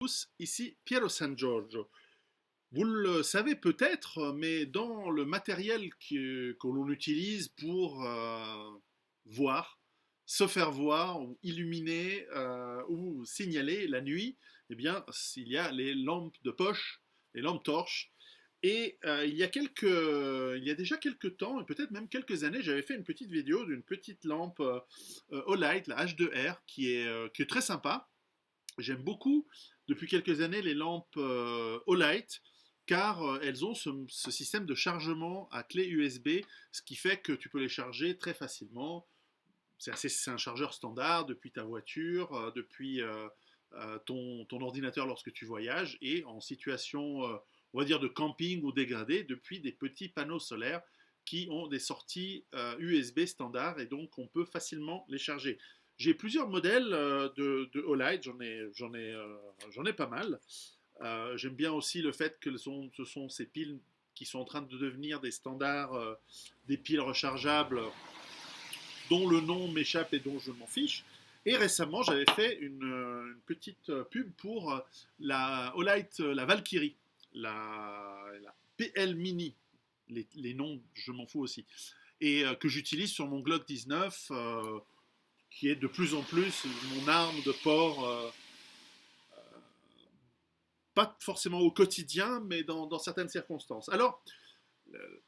tous, ici Piero San Giorgio. Vous le savez peut-être, mais dans le matériel que l'on utilise pour voir, se faire voir, ou illuminer, ou signaler la nuit, eh bien, il y a les lampes de poche, les lampes torches. Et il y a déjà quelques temps, et peut-être même quelques années, j'avais fait une petite vidéo d'une petite lampe Olight, la H2R, qui est très sympa. J'aime beaucoup depuis quelques années les lampes Olight car elles ont ce système de chargement à clé USB, ce qui fait que tu peux les charger très facilement. C'est un chargeur standard depuis ta voiture, depuis ton ordinateur lorsque tu voyages, et en situation, on va dire, de camping ou dégradé, depuis des petits panneaux solaires qui ont des sorties USB standard, et donc on peut facilement les charger. J'ai plusieurs modèles de Olight, j'en ai pas mal. J'aime bien aussi le fait que ce sont ces piles qui sont en train de devenir des standards, des piles rechargeables dont le nom m'échappe et dont je m'en fiche. Et récemment, j'avais fait une petite pub pour la Olight, la Valkyrie, la PL Mini. Les noms, je m'en fous aussi. Et que j'utilise sur mon Glock 19, qui est de plus en plus mon arme de port, pas forcément au quotidien, mais dans certaines circonstances. Alors,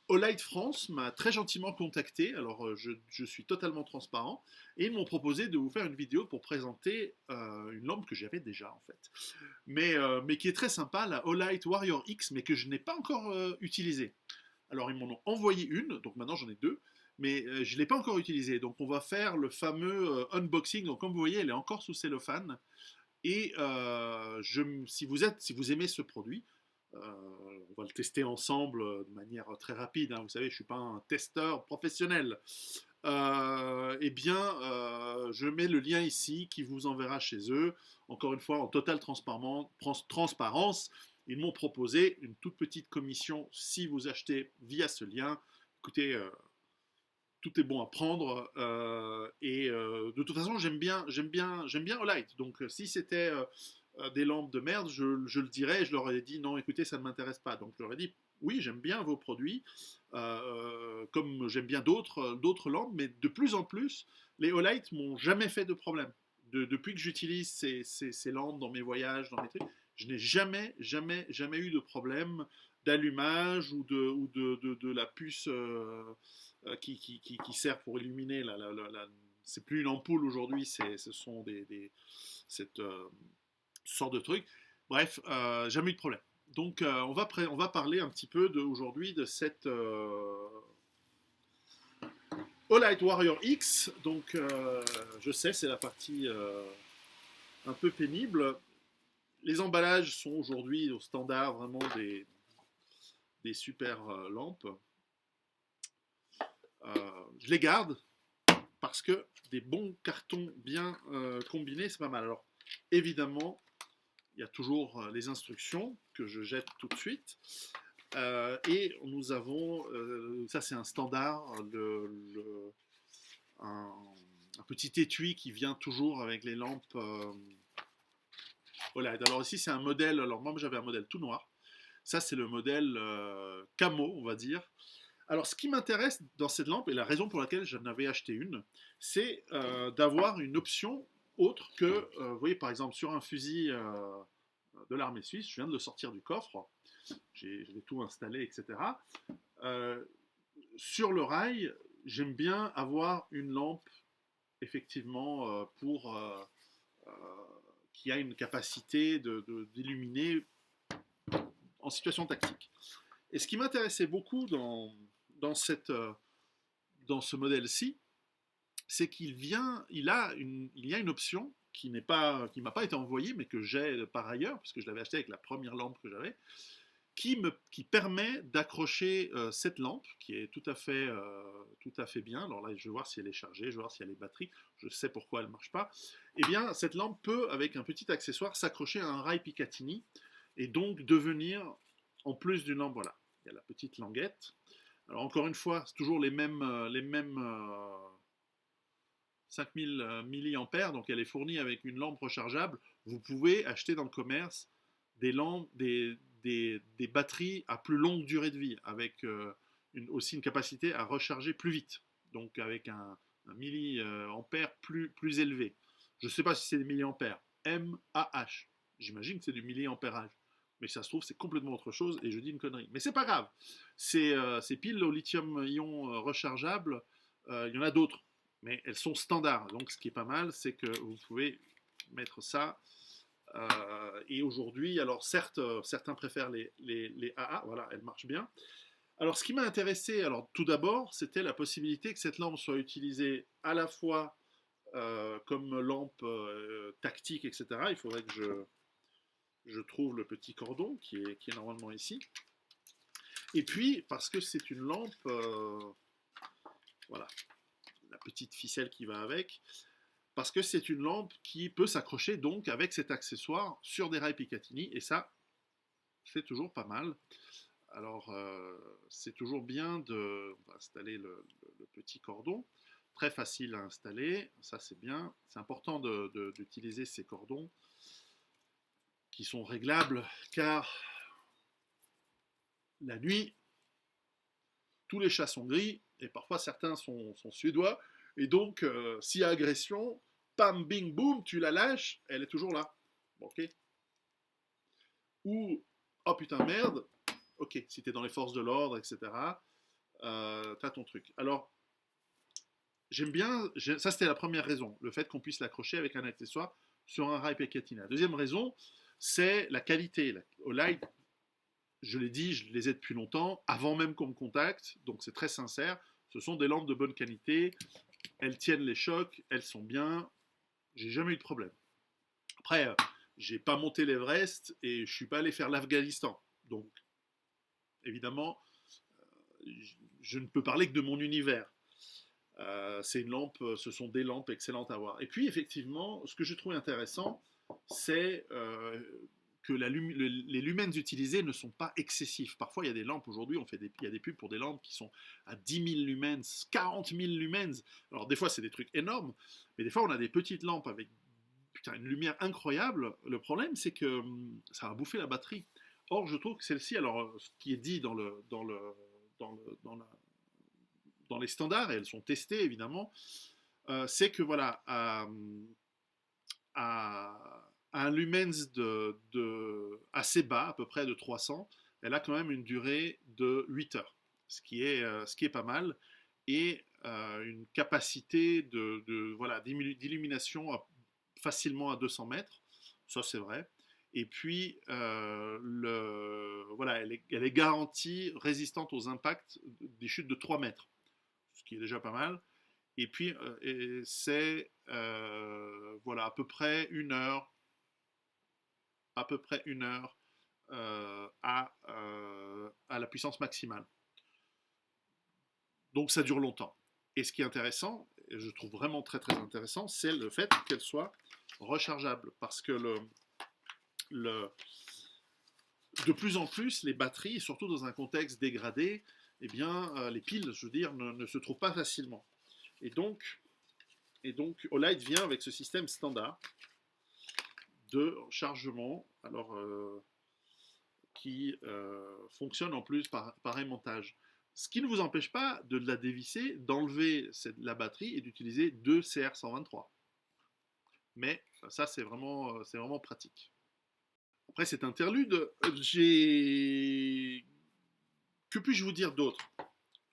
Olight France m'a très gentiment contacté, alors je suis totalement transparent, et ils m'ont proposé de vous faire une vidéo pour présenter une lampe que j'avais déjà en fait, mais qui est très sympa, la Olight Warrior X, mais que je n'ai pas encore utilisée. Alors ils m'en ont envoyé une, donc maintenant j'en ai deux, mais je ne l'ai pas encore utilisée, donc on va faire le fameux unboxing. Donc comme vous voyez, elle est encore sous cellophane, et si vous aimez ce produit, on va le tester ensemble de manière très rapide, hein. Vous savez, je ne suis pas un testeur professionnel. Eh bien, je mets le lien ici qui vous enverra chez eux. Encore une fois, en totale transparence, ils m'ont proposé une toute petite commission si vous achetez via ce lien. Écoutez, tout est bon à prendre, et de toute façon j'aime bien Olight, donc si c'était des lampes de merde, je le dirais, je leur aurais dit non, écoutez, ça ne m'intéresse pas. Donc je leur ai dit oui, j'aime bien vos produits, comme j'aime bien d'autres lampes, mais de plus en plus les Olight m'ont jamais fait de problème. Depuis que j'utilise ces lampes dans mes voyages, dans mes trucs, je n'ai jamais eu de problème d'allumage ou de la puce qui sert pour illuminer c'est plus une ampoule aujourd'hui, ce sont cette sorte de truc. Bref, jamais eu de problème. Donc on va parler un petit peu aujourd'hui de cette Olight Warrior X. Donc je sais, c'est la partie un peu pénible. Les emballages sont aujourd'hui au standard vraiment des super lampes. Je les garde parce que des bons cartons bien combinés, c'est pas mal. Alors, évidemment, il y a toujours les instructions que je jette tout de suite. Et nous avons, ça c'est un standard, un petit étui qui vient toujours avec les lampes OLED. Alors ici c'est un modèle, alors moi j'avais un modèle tout noir. Ça c'est le modèle camo, on va dire. Alors, ce qui m'intéresse dans cette lampe, et la raison pour laquelle j'en avais acheté une, c'est d'avoir une option autre que, vous voyez, par exemple, sur un fusil de l'armée suisse, je viens de le sortir du coffre, j'ai tout installé, etc. Euh, sur le rail, j'aime bien avoir une lampe, effectivement, euh, qui a une capacité d'illuminer en situation tactique. Et ce qui m'intéressait beaucoup dans, cette, dans ce modèle-ci, c'est il y a une option qui m'a pas été envoyée, mais que j'ai par ailleurs, puisque je l'avais acheté avec la première lampe que j'avais, qui permet d'accrocher cette lampe, qui est tout à fait bien. Alors là, je vais voir si elle est chargée, je vais voir si elle est batterie, je sais pourquoi elle ne marche pas. Eh bien, cette lampe peut, avec un petit accessoire, s'accrocher à un rail Picatinny, et donc devenir, en plus d'une lampe, voilà, il y a la petite languette. Alors encore une fois, c'est toujours les mêmes 5000 milliampères, donc elle est fournie avec une lampe rechargeable. vous pouvez acheter dans le commerce des lampes, des batteries à plus longue durée de vie, avec aussi une capacité à recharger plus vite, donc avec un milliampère plus élevé. Je ne sais pas si c'est des milliampères, mAh. J'imagine que c'est du milliampérage. Mais ça se trouve, c'est complètement autre chose et je dis une connerie. Mais c'est pas grave. Ces piles au lithium-ion rechargeables, il y en a d'autres, mais elles sont standards. Donc ce qui est pas mal, c'est que vous pouvez mettre ça. Et aujourd'hui, alors certes, certains préfèrent les AA, voilà, elles marchent bien. Alors ce qui m'a intéressé, alors tout d'abord, c'était la possibilité que cette lampe soit utilisée à la fois comme lampe tactique, etc. Il faudrait que je trouve le petit cordon qui est normalement ici. Et puis, parce que c'est une lampe, voilà, la petite ficelle qui va avec, parce que c'est une lampe qui peut s'accrocher donc avec cet accessoire sur des rails Picatinny, et ça, c'est toujours pas mal. Alors, c'est toujours bien d'installer le petit cordon, très facile à installer, ça c'est bien. C'est important d'utiliser ces cordons qui sont réglables, car la nuit, tous les chats sont gris, et parfois certains sont suédois, et donc s'il y a agression, pam, bing, boum, tu la lâches, elle est toujours là. Ok. Ou, oh putain, merde, ok, si t'es dans les forces de l'ordre, etc., t'as ton truc. Alors, j'aime bien, ça c'était la première raison, le fait qu'on puisse l'accrocher avec un accessoire sur un rail Picatinny. La deuxième raison, c'est la qualité. Olight, je l'ai dit, je les ai depuis longtemps, avant même qu'on me contacte, donc c'est très sincère. Ce sont des lampes de bonne qualité, elles tiennent les chocs, elles sont bien, j'ai jamais eu de problème. Après, j'ai pas monté l'Everest et je suis pas allé faire l'Afghanistan, donc évidemment, je ne peux parler que de mon univers. C'est une lampe, ce sont des lampes excellentes à voir. Et puis effectivement, ce que je trouve intéressant, c'est que les lumens utilisés ne sont pas excessifs. Parfois, il y a des lampes aujourd'hui, il y a des pubs pour des lampes qui sont à 10 000 lumens, 40 000 lumens. Alors des fois, c'est des trucs énormes, mais des fois, on a des petites lampes avec une lumière incroyable. Le problème, c'est que ça va bouffer la batterie. Or, je trouve que celle-ci, alors ce qui est dit dans les standards, et elles sont testées évidemment, c'est que voilà, à un lumens assez bas, à peu près de 300, elle a quand même une durée de 8 heures, ce qui est pas mal, et une capacité voilà, d'illumination facilement à 200 mètres, ça c'est vrai. Et puis, voilà, elle est garantie résistante aux impacts des chutes de 3 mètres, ce qui est déjà pas mal. Et puis, c'est voilà, à peu près une heure à la puissance maximale. Donc ça dure longtemps. Et ce qui est intéressant, et je trouve vraiment très très intéressant, c'est le fait qu'elle soit rechargeable. Parce que de plus en plus, les batteries, surtout dans un contexte dégradé, eh bien, les piles, je veux dire, ne se trouvent pas facilement. Et donc Olight vient avec ce système standard de chargement, alors qui fonctionne en plus par aimantage. Ce qui ne vous empêche pas de la dévisser, d'enlever la batterie et d'utiliser deux CR123. Mais ça, c'est vraiment pratique. Après cet interlude, que puis-je vous dire d'autre?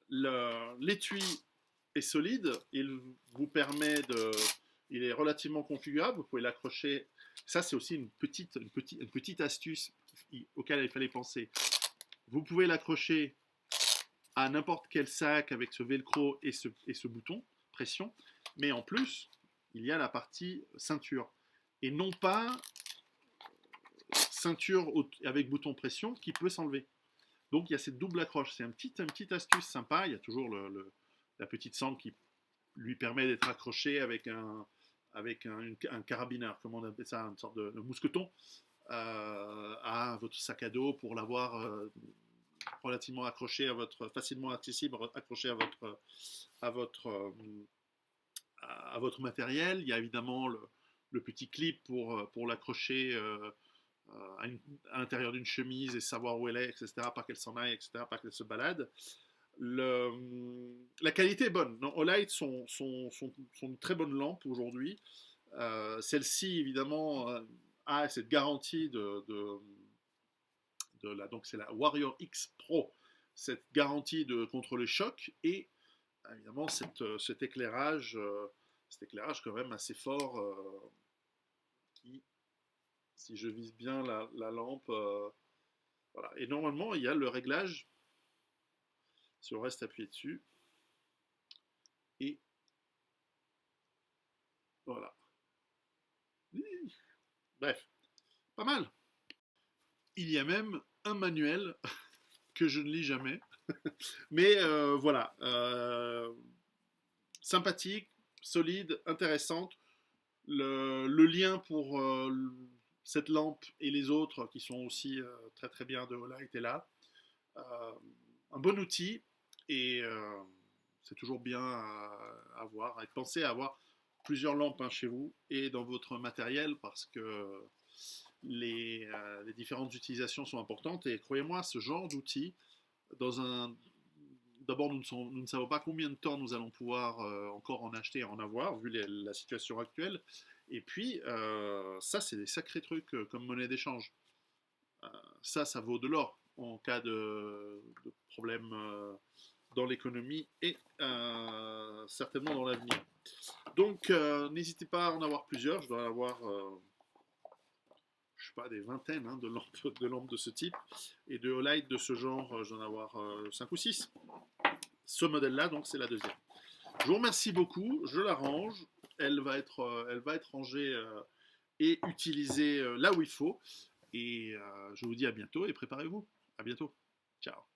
L'étui est solide, il est relativement configurable, vous pouvez l'accrocher. Ça, c'est aussi une petite astuce auquel il fallait penser. Vous pouvez l'accrocher à n'importe quel sac avec ce velcro et ce bouton pression, mais en plus, il y a la partie ceinture. Et non pas ceinture avec bouton pression qui peut s'enlever. Donc il y a cette double accroche. C'est une petite astuce sympa. Il y a toujours la petite sangle qui lui permet d'être accroché avec un carabineur, comment on appelle ça, une sorte de mousqueton, à votre sac à dos pour l'avoir relativement accroché facilement accessible, accroché à votre matériel. Il y a évidemment le petit clip pour l'accrocher à l'intérieur d'une chemise et savoir où elle est, etc., pas qu'elle s'en aille, etc., pas qu'elle se balade. La qualité est bonne. Non, Olight sont de très bonnes lampes aujourd'hui. Celle-ci, évidemment, a cette garantie donc c'est la Warrior X Pro, cette garantie contre les chocs et évidemment cet éclairage quand même assez fort qui, si je vise bien la lampe, voilà. Et normalement, il y a le réglage, si on reste appuyé dessus, et voilà. Bref, pas mal. Il y a même un manuel que je ne lis jamais, mais voilà, sympathique, solide, intéressante. Le lien pour cette lampe et les autres qui sont aussi très très bien de Olight est là. Un bon outil et c'est toujours bien à avoir. Et pensez à avoir plusieurs lampes chez vous et dans votre matériel parce que les différentes utilisations sont importantes et croyez-moi, ce genre d'outil, dans un... D'abord, nous ne savons pas combien de temps nous allons pouvoir encore en acheter et en avoir, vu la situation actuelle. Et puis, ça, c'est des sacrés trucs comme monnaie d'échange. Euh, ça vaut de l'or en cas de problème dans l'économie et certainement dans l'avenir. Donc, n'hésitez pas à en avoir plusieurs. Je dois en avoir, je sais pas, des vingtaines de lampes de ce type. Et de Olight de ce genre, je dois en avoir 5 ou 6. Ce modèle-là, donc, c'est la deuxième. Je vous remercie beaucoup. Je la range. Elle va être rangée et utilisée là où il faut. Et je vous dis à bientôt et préparez-vous. À bientôt. Ciao.